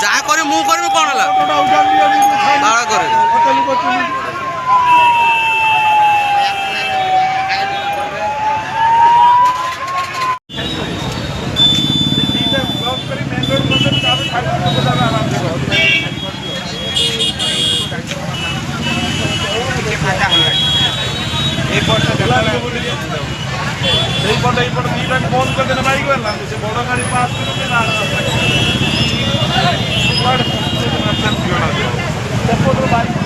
ଯାହା କରି ମୁଁ କରିବି କ'ଣ ହେଲା ବାଳ କରେ এইপটে দুইটা বন্ধ করে দেন বাইক গেলাম সে বড় গাড়ি পাস করে না বাইক